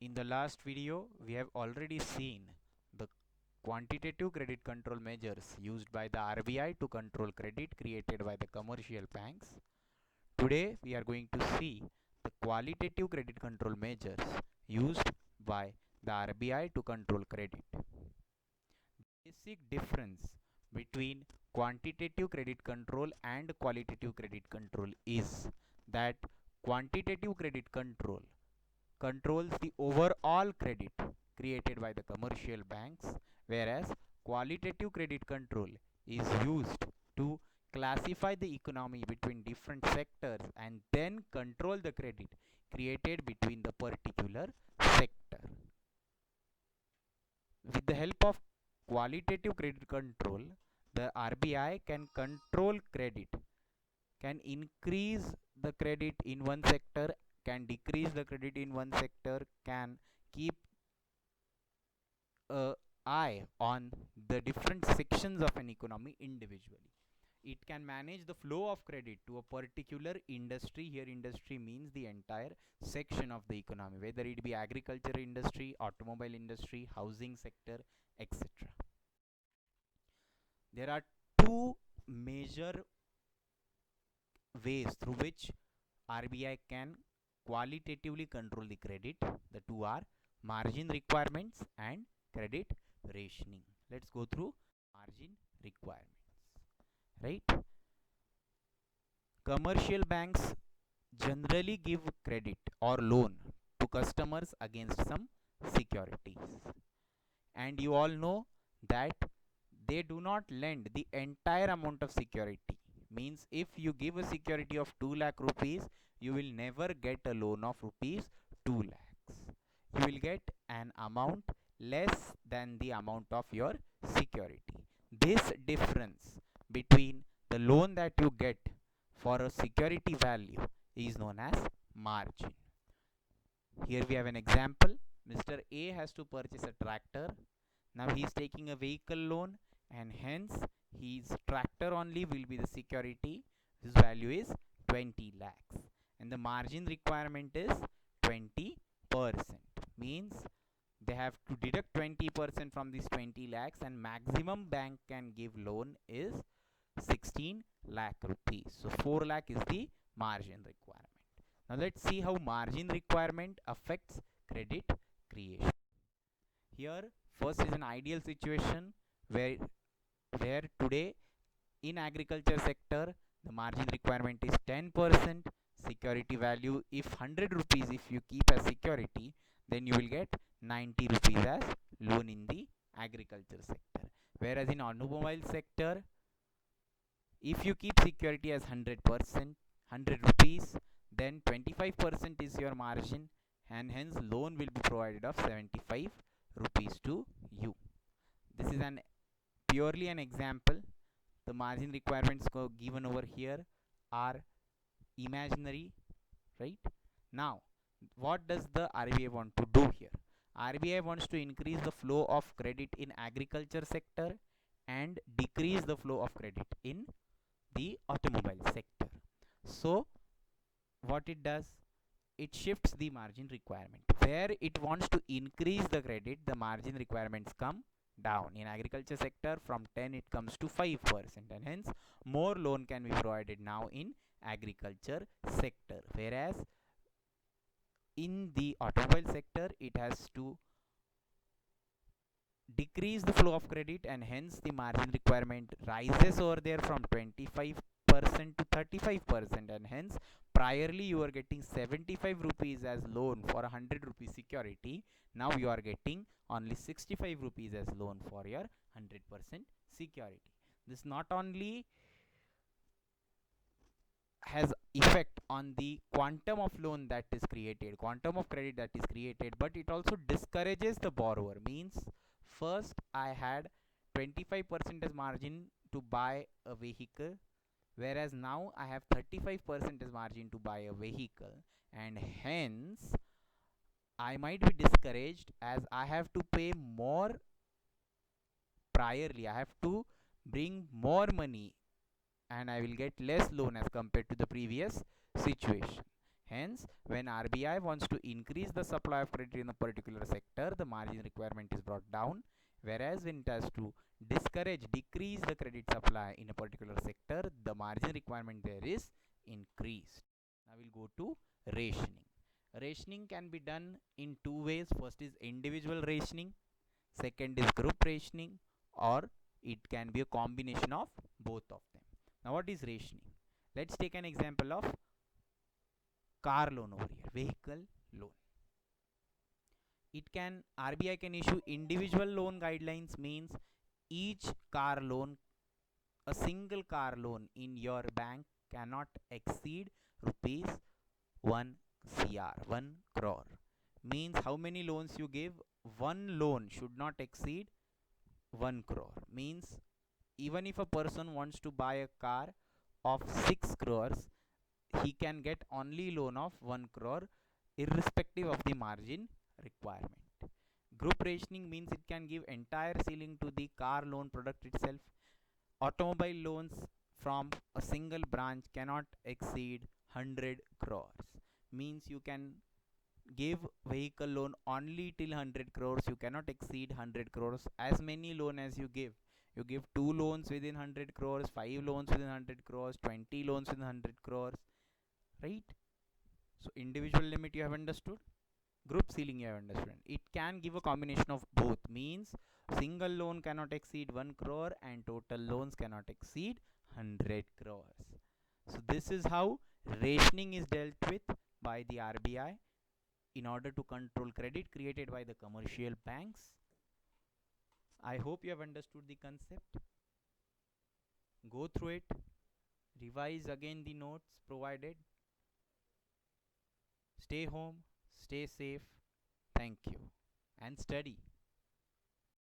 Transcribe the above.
In the last video, we have already seen the quantitative credit control measures used by the RBI to control credit created by the commercial banks. Today, we are going to see the qualitative credit control measures used by the RBI to control credit. Basic difference between quantitative credit control and qualitative credit control is that quantitative credit control controls the overall credit created by the commercial banks, whereas qualitative credit control is used to classify the economy between different sectors and then control the credit created between the particular sector. With the help of qualitative credit control, the RBI can control credit, can increase the credit in one sector, can decrease the credit in one sector, can keep a eye on the different sections of an economy individually. It can manage the flow of credit to a particular industry. Here industry means the entire section of the economy, whether it be agriculture industry, automobile industry, housing sector, etc. There are two major ways through which RBI can qualitatively control the credit. The two are margin requirements and credit rationing. Let's go through margin requirements. Right? Commercial banks generally give credit or loan to customers against some securities. And you all know that they do not lend the entire amount of security. Means if you give a security of 2 lakh rupees, you will never get a loan of rupees 2 lakhs. You will get an amount less than the amount of your security. This difference between the loan that you get for a security value is known as margin. Here we have an example. Mr. A has to purchase a tractor. Now he is taking a vehicle loan, and hence his tractor only will be the security. His value is 20 lakhs, and the margin requirement is 20%. Means they have to deduct 20% from these 20 lakhs, and maximum bank can give loan is 16 lakh rupees. So 4 lakh is the margin requirement. Now let's see how margin requirement affects credit creation. Here first is an ideal situation where today in agriculture sector the margin requirement is 10%. Security value, if 100 rupees if you keep as security, then you will get 90 rupees as loan in the agriculture sector. Whereas in automobile sector, if you keep security as 100%, 100 rupees, then 25% is your margin, and hence loan will be provided of 75 rupees to you. This is an purely an example. The margin requirements given over here are imaginary, right? Now what does the RBI want to do here? RBI wants to increase the flow of credit in agriculture sector and decrease the flow of credit in the automobile sector. So what it does, it shifts the margin requirement. Where it wants to increase the credit, the margin requirements come down. In agriculture sector, from 10 it comes to 5%, and hence more loan can be provided now in agriculture sector. Whereas in the automobile sector, it has to decrease the flow of credit, and hence the margin requirement rises over there from 25% to 35%, and hence priorly you are getting 75 rupees as loan for 100 rupees security. Now you are getting only 65 rupees as loan for your 100% security. This not only has effect on the quantum of loan that is created, quantum of credit that is created, but it also discourages the borrower. Means first I had 25% as margin to buy a vehicle, whereas now I have 35% as margin to buy a vehicle, and hence I might be discouraged as I have to pay more priorly. I have to bring more money and I will get less loan as compared to the previous situation. Hence, when RBI wants to increase the supply of credit in a particular sector, the margin requirement is brought down. Whereas when it has to decrease the credit supply in a particular sector, the margin requirement there is increased. Now we'll go to rationing. Rationing can be done in two ways. First is individual rationing, second is group rationing, or it can be a combination of both of them. Now what is rationing? Let's take an example of car loan over here, vehicle loan. It can RBI can issue individual loan guidelines, means each car loan, a single car loan in your bank cannot exceed rupees 1 CR, 1 crore. Means how many loans you give, one loan should not exceed 1 crore. Means even if a person wants to buy a car of 6 crores, he can get only loan of 1 crore irrespective of the margin requirement. Group rationing means it can give entire ceiling to the car loan product itself. Automobile loans from a single branch cannot exceed 100 crores. Means you can give vehicle loan only till 100 crores. You cannot exceed 100 crores. As many loan as you give. You give 2 loans within 100 crores, 5 loans within 100 crores, 20 loans within 100 crores. Right? So individual limit you have understood, group ceiling you have understood. It can give a combination of both, means single loan cannot exceed 1 crore and total loans cannot exceed 100 crores. So this is how rationing is dealt with by the RBI in order to control credit created by the commercial banks. I hope you have understood the concept. Go through it, revise again the notes provided. Stay home, stay safe. Thank you. And study.